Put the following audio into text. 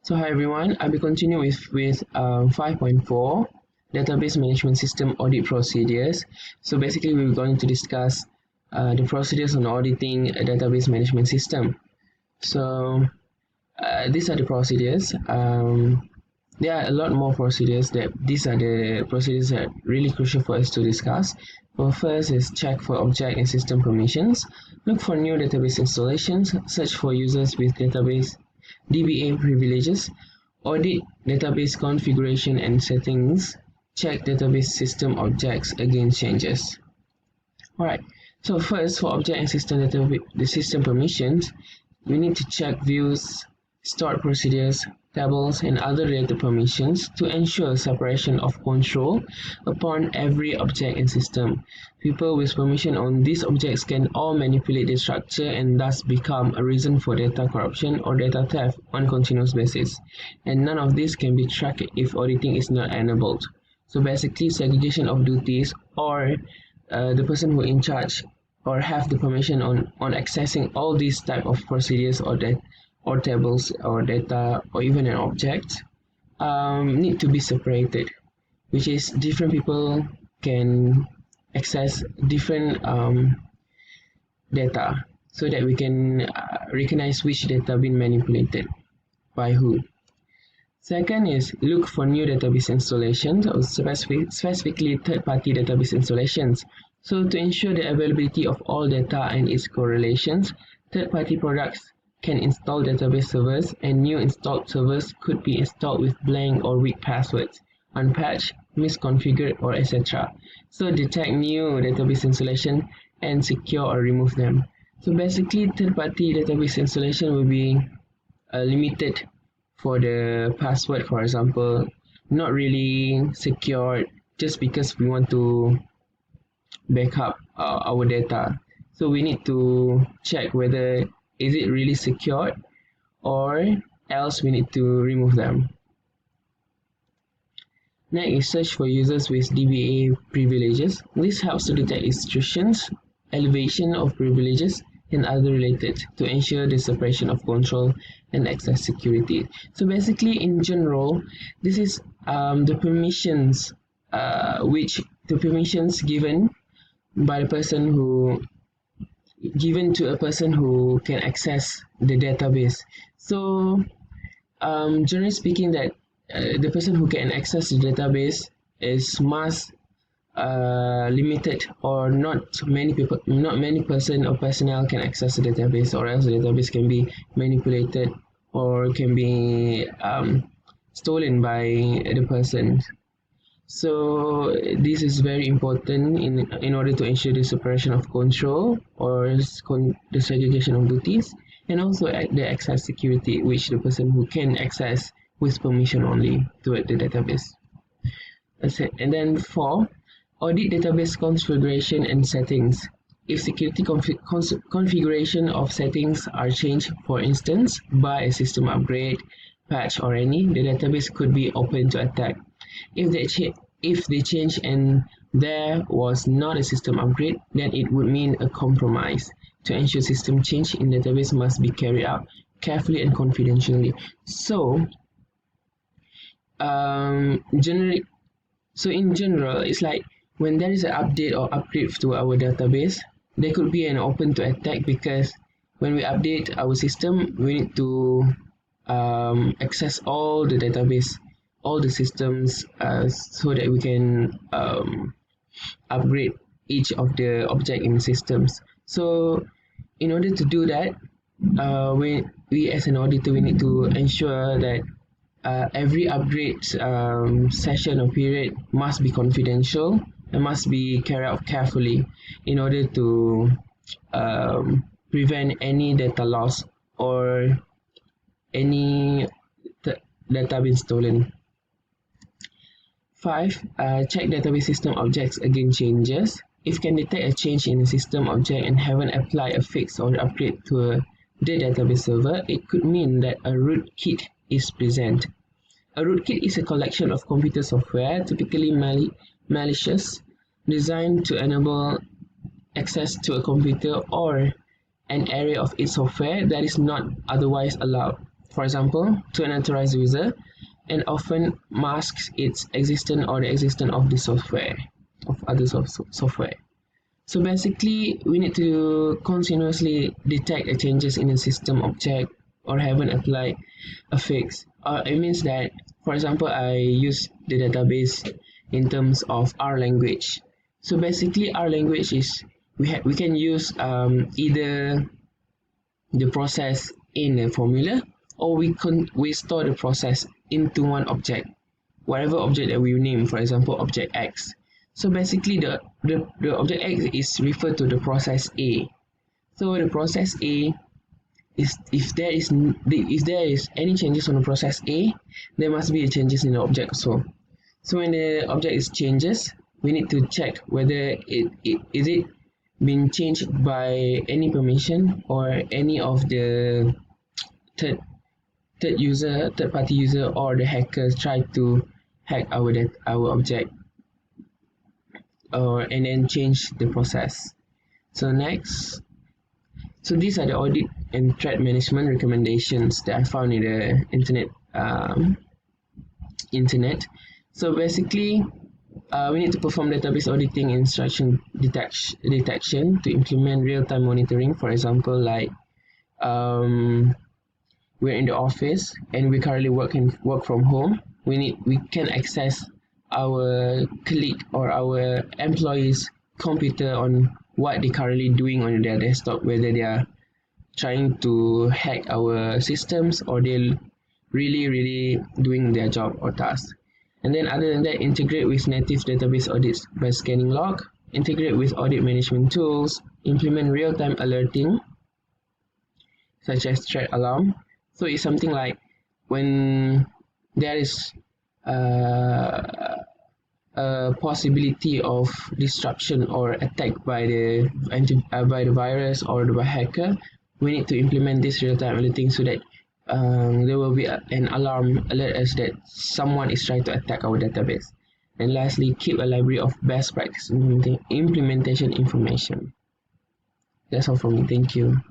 So hi everyone, I'll be continuing with 5.4 Database Management System Audit Procedures. So basically we're going to discuss the procedures on auditing a database management system. So these are the procedures. There are a lot more procedures. These are the procedures that are really crucial for us to discuss. Well, first is check for object and system permissions, look for new database installations, search for users with database DBA privileges, audit database configuration and settings, check database system objects against changes. Alright, so first for object and system database, the system permissions, we need to check views, stored procedures, tables, and other related permissions to ensure separation of control upon every object and system. People with permission on these objects can all manipulate the structure and thus become a reason for data corruption or data theft on a continuous basis. And none of this can be tracked if auditing is not enabled. So basically, segregation of duties or the person who in charge or have the permission on accessing all these type of procedures or tables or data or even an object need to be separated, which is different people can access different data so that we can recognize which data been manipulated by who. Second is look for new database installations or specifically third-party database installations. So to ensure the availability of all data and its correlations, third-party products can install database servers, and new installed servers could be installed with blank or weak passwords, unpatched, misconfigured, or etc. So detect new database installation and secure or remove them. So basically, third-party database installation will be limited for the password, for example, not really secured just because we want to back up our data. So we need to check whether is it really secured or else we need to remove them. Next is search for users with DBA privileges. This helps to detect institutions, elevation of privileges, and other related to ensure the separation of control and access security. So basically, in general, this is the permissions given by the person who given to a person who can access the database. So generally speaking, that the person who can access the database is must limited, or not many person or personnel can access the database, or else the database can be manipulated or can be stolen by the person. So this is very important in order to ensure the separation of control or the segregation of duties, and also the access security, which the person who can access with permission only to the database. That's it. And then 4, audit database configuration and settings. If security configuration of settings are changed, for instance, by a system upgrade, patch, or any, the database could be open to attack. If they change and there was not a system upgrade, then it would mean a compromise. To ensure system change in database must be carried out carefully and confidentially. So in general, it's like when there is an update or upgrade to our database, there could be an open to attack, because when we update our system, we need to access all the database, all the systems, so that we can upgrade each of the object in systems. So in order to do that, we as an auditor, we need to ensure that every upgrade session or period must be confidential and must be carried out carefully in order to prevent any data loss or any data being stolen. 5. Check database system objects against changes. If can detect a change in a system object and haven't applied a fix or upgrade to the database server, it could mean that a rootkit is present. A rootkit is a collection of computer software, typically malicious, designed to enable access to a computer or an area of its software that is not otherwise allowed. for example, to an authorized user, and often masks its existence or the existence of the software, of other software. So basically, we need to continuously detect the changes in the system object or haven't applied a fix. It means that, for example, I use the database in terms of R language. So basically, R language is we can use either the process in a formula, or we store the process into one object, whatever object that we name, for example, object X. So basically, the object X is referred to the process A. So the process A is, if there is any changes on the process A, there must be a changes in the object also. So when the object is changes, we need to check whether it is it been changed by any permission or any of the third third party user, or the hackers try to hack our object, or and then change the process. So next, so these are the audit and threat management recommendations that I found in the internet. So basically, we need to perform database auditing and instruction detection to implement real-time monitoring. For example, like we're in the office and we currently work from home. We can access our colleague or our employees' computer on what they're currently doing on their desktop, whether they are trying to hack our systems or they're really doing their job or task. And then other than that, integrate with native database audits by scanning log, integrate with audit management tools, implement real-time alerting such as threat alarm. So it's something like when there is a possibility of disruption or attack by the virus or the hacker, we need to implement this real-time alerting so that there will be an alarm alert us that someone is trying to attack our database. And lastly, keep a library of best practice implementation information. That's all from me. Thank you.